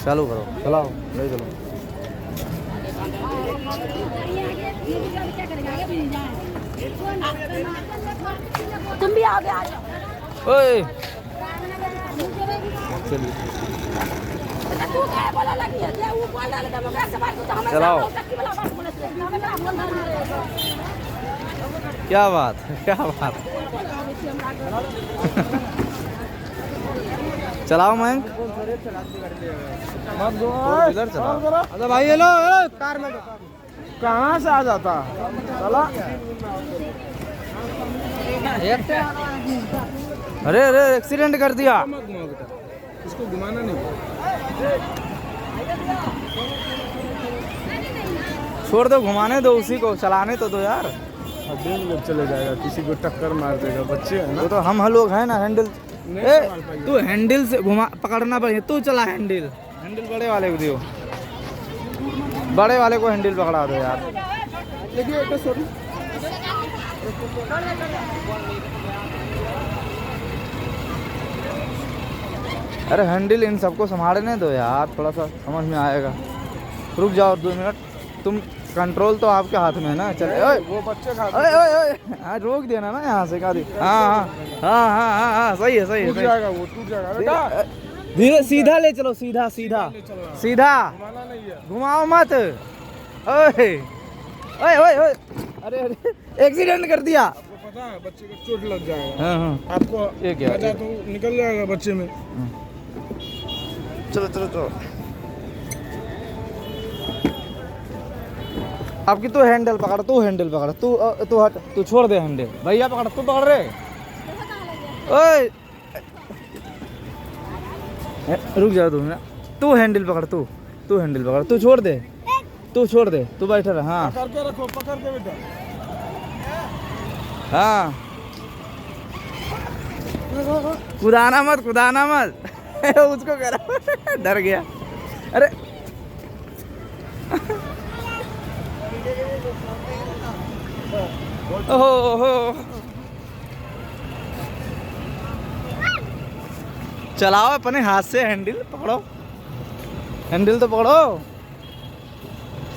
चालू करो, चलाओ, ले चलो। तुम भी आओगे आ जाओ। ओए चलाओ। क्या बात, क्या बात। चलाओ मयंक। इधर चलाओ। अरे भाई हेलो, कार में कहाँ से आ जाता चला। अरे अरे एक्सीडेंट कर दिया। इसको घुमाना नहीं, छोड़ दो, घुमाने दो उसी को, चलाने तो दो यार। दिन लोग चले जाएगा, किसी को टक्कर मार देगा, बच्चे है ना। वो तो हम लोग हैं ना, हैंडल तू हैंडल से घुमा पकड़ना पड़ेगा। तू चला हैंडल, हैंडल बड़े वाले को दियो, बड़े वाले को हैंडल पकड़ा दो यार। अरे हैंडल इन सबको संभालने दो यार, थोड़ा सा समझ में आएगा। रुक जाओ 2 मिनट, तुम कंट्रोल तो आपके हाथ में है ना। चले ओए वो बच्चे खा हाँ, रोक देना ना यहाँ से। हाँ हाँ हाँ हाँ हाँ हाँ, सही है, सही है, टूट सही है। जाएगा, वो टूट जाएगा बेटा। धीरे, सीधा ले चलो, सीधा सीधा सीधा, घुमाना नहीं है। घुमाओ मत। ओए ओए ओए ओए, अरे अरे एक्सीडेंट कर दिया। आपको पता है बच्चे को चोट लग जाएगा, हाँ हाँ, आपको ये क्या मजा तो निकल जाएगा बच्चे में। चलो चलो चलो। आपकी तू हैंडल पकड़, तू हैंडल पकड़, तू हट, तू छोड़ दे हैंडल। भैया पकड़, तू पकड़ रहे। ओए रुक जाओ 2 मिनट। तू हैंडल पकड़, तू हैंडल पकड़, तू छोड़ दे, तू छोड़ दे, तू बैठा रहा। हाँ पकड़ के रखो, पकड़ के बेटा। हाँ, कुदाना मत, कुदाना मत। उसको करा, डर गया। अरे ओहो, चलाओ अपने हाथ से, हैंडल पकड़ो, हैंडल तो पकड़ो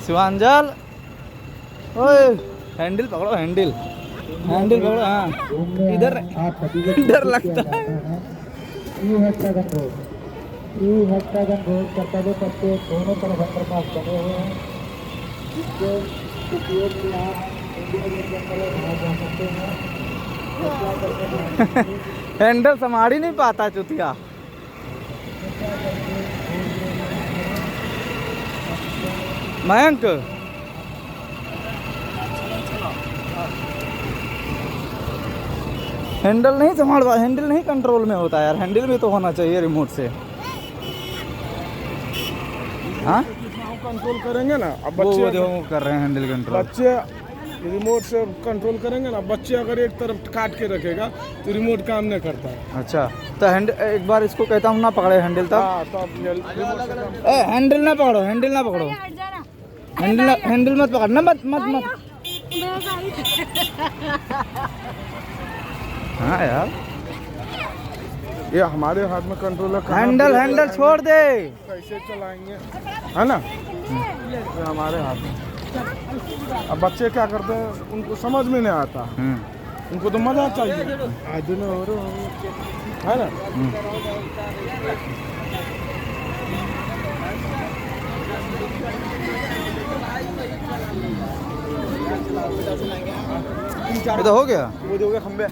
शिवांजल। ओए हैंडल पकड़ो, हैंडल, हैंडल पकड़ो। हाँ इधर डर लगता है। कर्तव्य करते दोनों तरफ अंडरपास बने हुए हैं, जिसके उपयोग से आप इंडिविजुअल जंगल में बाहर जा सकते हैं। हैंडल संभाल ही नहीं पाता चुतिया। मयंक हैंडल नहीं संभाल, हैंडल नहीं कंट्रोल में होता यार। हैंडल भी तो होना चाहिए रिमोट से। हाँ कंट्रोल करेंगे ना, अब वो बच्चे देखो कर रहे हैं हैंडल कंट्रोल। बच्चे रिमोट से कंट्रोल करेंगे ना। बच्चे अगर एक तरफ काट के रखेगा तो रिमोट काम नहीं करता है। अच्छा तो एक बार इसको कहता हूँ ना पकड़े हैंडल, तब हाँ, तो अब रिमोट से काम। हैंडल ना पकड़ो, हैंडल ना पकड़ो, हैंडल हैंडल मत पकड़ना, मत मत मत। हाँ यार, ये हमारे हाथ में कंट्रोल है। हैंडल हैंडल छोड़ दे। कैसे चलाएंगे, है ना, ये हमारे हाथ में। अब बच्चे क्या करते हैं, उनको समझ में नहीं आता, उनको तो मजा चाहिए, है ना। ये तो हो गया। वो जो खंबे